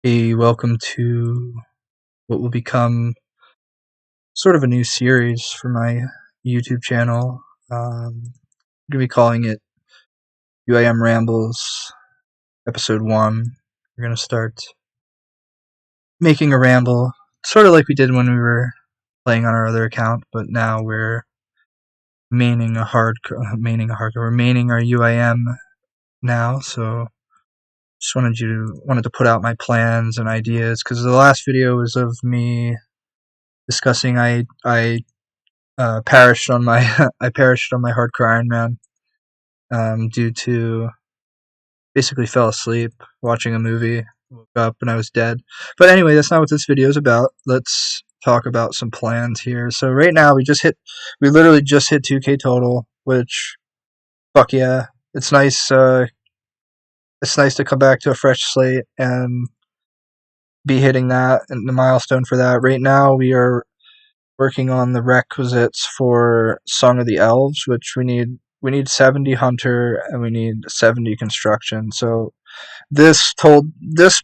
Welcome to what will become sort of a new series for my YouTube channel. I'm going to be calling it UIM Rambles Episode 1. We're going to start making a ramble, sort of like we did when we were playing on our other account, but now we're maining our UIM now, so just wanted to put out my plans and ideas, because the last video was of me discussing I perished on my hardcore Ironman due to basically fell asleep watching a movie, woke up and I was dead. But anyway, that's not what this video is about. Let's talk about some plans here. So right now we literally just hit 2K total, which fuck yeah, it's nice. It's nice to come back to a fresh slate and be hitting that and the milestone for that. Right now we are working on the requisites for Song of the Elves, which we need 70 hunter and we need 70 construction. So this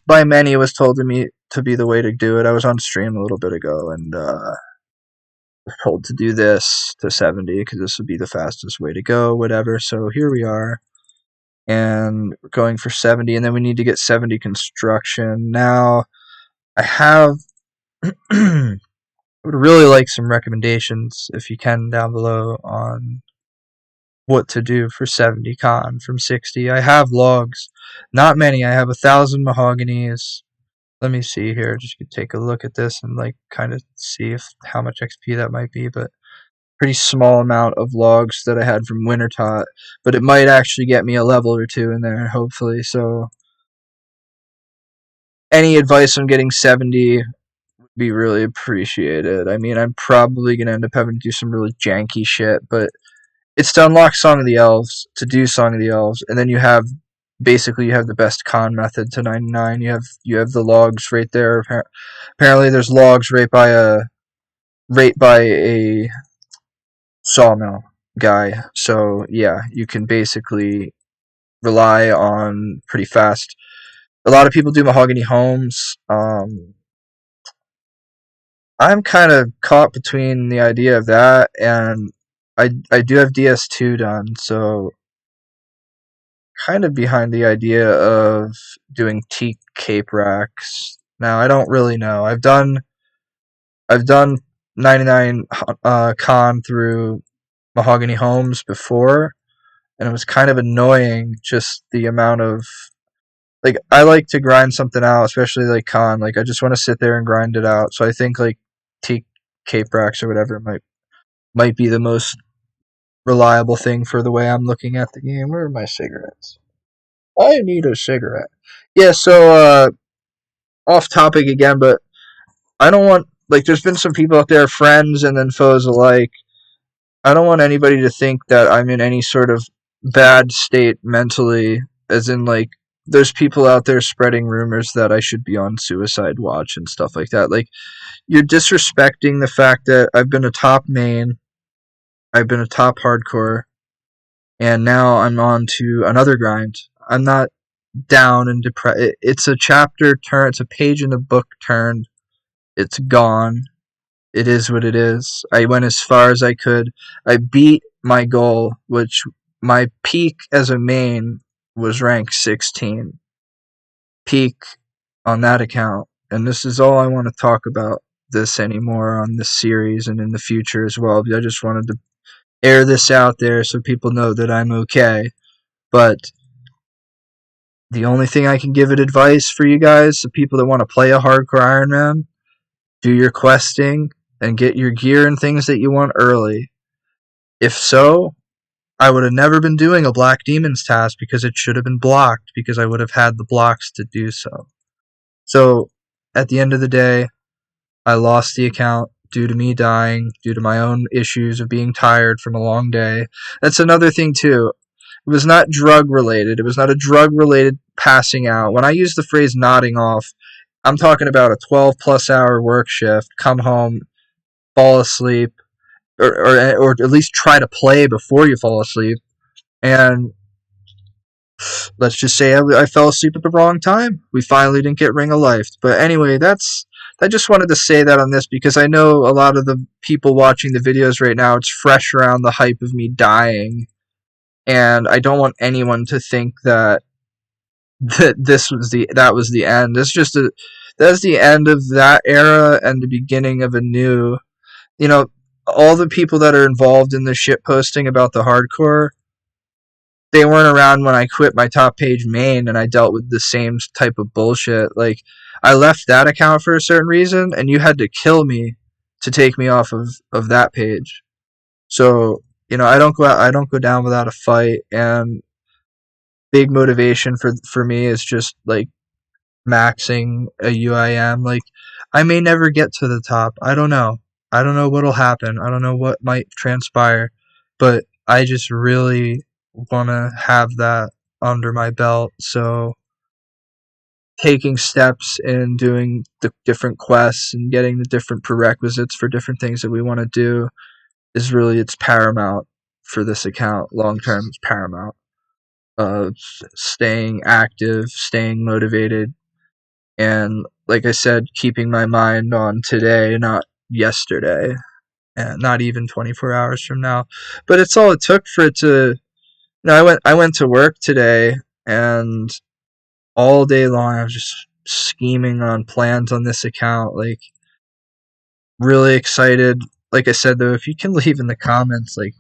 by many was told to me to be the way to do it. I was on stream a little bit ago and was told to do this to 70 because this would be the fastest way to go, whatever. So here we are, and we're going for 70, and then we need to get 70 construction. Now I have I would really like some recommendations, if you can, down below on what to do for 70 con from 60. I have logs. Not many. I have 1,000 mahoganies. Let me see here. Just take a look at this and kind of see how much XP that might be, but pretty small amount of logs that I had from Wintertot, but it might actually get me a level or two in there, hopefully. So any advice on getting 70 be really appreciated. I mean, I'm probably going to end up having to do some really janky shit, but it's to unlock Song of the Elves, to do Song of the Elves, and then you have the best con method to 99. You have the logs right there. Apparently there's logs right by a sawmill guy. So yeah, you can basically rely on pretty fast. A lot of people do mahogany homes. I'm kind of caught between the idea of that, and I do have DS2 done, so kind of behind the idea of doing teak cape racks. Now I don't really know. I've done 99 con through mahogany homes before, and it was kind of annoying, just the amount of I like to grind something out, especially con. I just want to sit there and grind it out. So I think teak cape racks or whatever might be the most reliable thing for the way I'm looking at the game. Where are my cigarettes? I need a cigarette. Yeah, so off topic again, but I don't want there's been some people out there, friends and then foes alike. I don't want anybody to think that I'm in any sort of bad state mentally, as in there's people out there spreading rumors that I should be on suicide watch and stuff like that. You're disrespecting the fact that I've been a top main, I've been a top hardcore, and now I'm on to another grind. I'm not down and depressed. It's a chapter turn. It's a page in the book turned. It's gone. It is what it is. I went as far as I could. I beat my goal, which my peak as a main was rank 16. Peak on that account. And this is all I want to talk about this anymore on this series and in the future as well. I just wanted to air this out there so people know that I'm okay. But the only thing I can give it advice for you guys, the people that want to play a hardcore Ironman, do your questing and get your gear and things that you want early. If so, I would have never been doing a Black Demons task because it should have been blocked, because I would have had the blocks to do so. So, at the end of the day, I lost the account due to me dying, due to my own issues of being tired from a long day. That's another thing too. It was not drug related. It was not a drug related passing out. When I use the phrase nodding off, I'm talking about a 12+ hour work shift, come home, fall asleep, or at least try to play before you fall asleep, and let's just say I fell asleep at the wrong time. We finally didn't get Ring of Life. But anyway, I just wanted to say that on this because I know a lot of the people watching the videos right now, it's fresh around the hype of me dying. And I don't want anyone to think that that was the end. That's the end of that era and the beginning of a new. You know, all the people that are involved in the shit posting about the hardcore, they weren't around when I quit my top page main and I dealt with the same type of bullshit. Like, I left that account for a certain reason, and you had to kill me to take me off of that page. So, I don't go down without a fight, and big motivation for me is just like maxing a UIM. Like, I may never get to the top. I don't know. I don't know what'll happen. I don't know what might transpire, but I just really want to have that under my belt. So taking steps and doing the different quests and getting the different prerequisites for different things that we want to do is really, it's paramount for this account. Long term, it's paramount. Staying active, staying motivated, and like I said, keeping my mind on today, not yesterday, and not even 24 hours from now. But it's all it took for it to. I went to work today, and all day long I was just scheming on plans on this account. Like, really excited. Like I said though, if you can leave in the comments, like,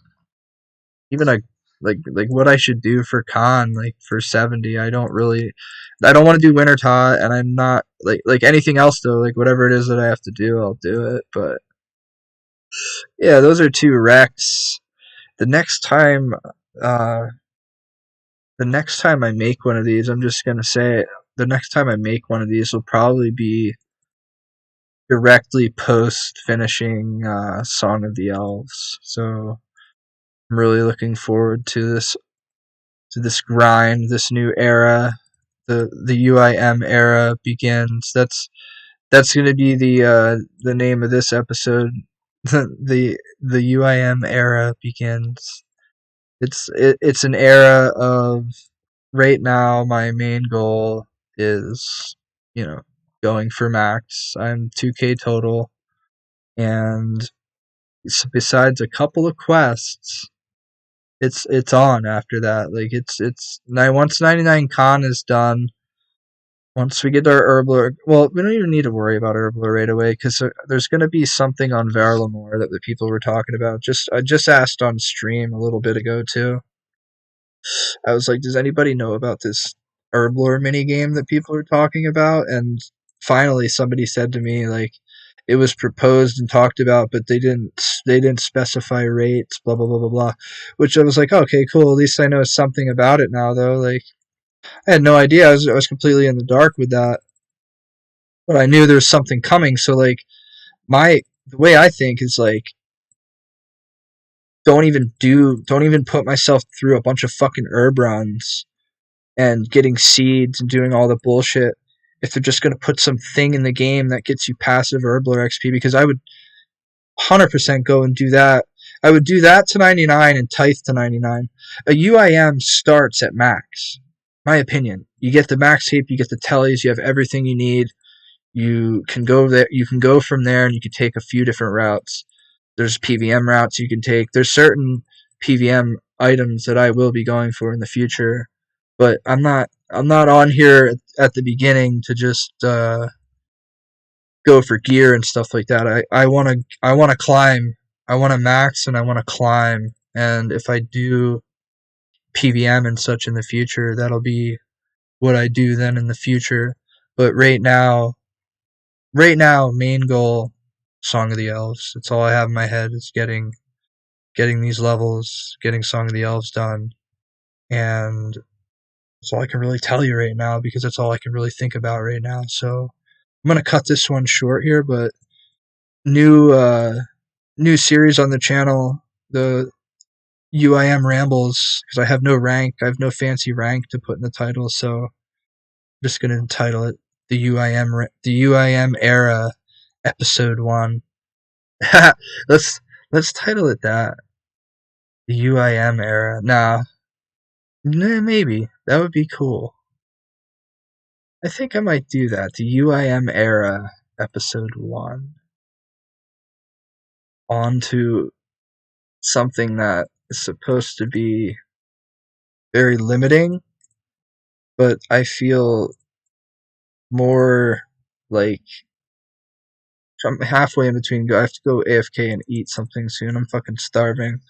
even like what I should do for con, like for 70. I don't want to do winter tot, and I'm not like anything else though, like whatever it is that I have to do, I'll do it. But yeah, those are two wrecks. The next time uh the next time I make one of these, I'm just gonna say it, the next time I make one of these will probably be directly post finishing Song of the Elves. So I'm really looking forward to this grind, this new era. The UIM era begins. That's going to be the name of this episode. The UIM era begins. It's an era of, right now my main goal is, going for max. I'm 2K total, and besides a couple of quests, it's on after that. Like, it's now, once 99 con is done, once we get our Herblore, well, we don't even need to worry about Herblore right away because there's going to be something on Verlamore that the people were talking about. I just asked on stream a little bit ago too. I was like, does anybody know about this Herblore mini game that people are talking about? And finally, somebody said to me, like, it was proposed and talked about, but they didn't specify rates, blah blah blah blah blah. Which I was like, okay, cool. At least I know something about it now, though. Like, I had no idea. I was completely in the dark with that, but I knew there was something coming. So like, the way I think is like, don't even put myself through a bunch of fucking herb runs and getting seeds and doing all the bullshit if they're just going to put something in the game that gets you passive Herblore XP, because I would 100% go and do that. I would do that to 99 and Tithe to 99. A UIM starts at max. My opinion. You get the max heap, you get the tellies, you have everything you need. You can go there. You can go from there, and you can take a few different routes. There's PvM routes you can take. There's certain PvM items that I will be going for in the future, but I'm not on here at the beginning to just go for gear and stuff like that. I want to climb. I want to max, and I want to climb. And if I do PvM and such in the future, that'll be what I do then in the future. But right now, main goal, Song of the Elves. That's all I have in my head, is getting these levels, getting Song of the Elves done, and that's all I can really tell you right now, because that's all I can really think about right now. So I'm gonna cut this one short here, but new series on the channel, the UIM Rambles, because I have no rank, I have no fancy rank to put in the title, so I'm just gonna entitle it the UIM Era Episode 1. let's title it that. The UIM Era. Nah, maybe. That would be cool. I think I might do that. The UIM era, episode 1. On to something that is supposed to be very limiting, but I feel more like I'm halfway in between. I have to go AFK and eat something soon. I'm fucking starving,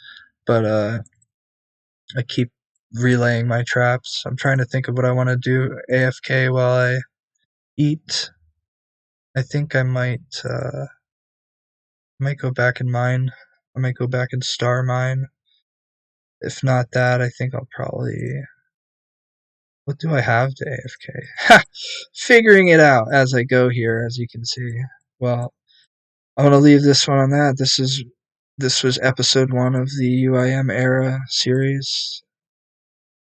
but I keep relaying my traps. I'm trying to think of what I want to do AFK while I eat. I think I might go back and mine. I might go back and star mine. If not that, I think I'll probably. What do I have to AFK? Ha! Figuring it out as I go here, as you can see. Well, I'm gonna leave this one on that. This was episode 1 of the UIM era series,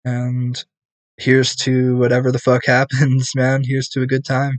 and here's to whatever the fuck happens, man. Here's to a good time.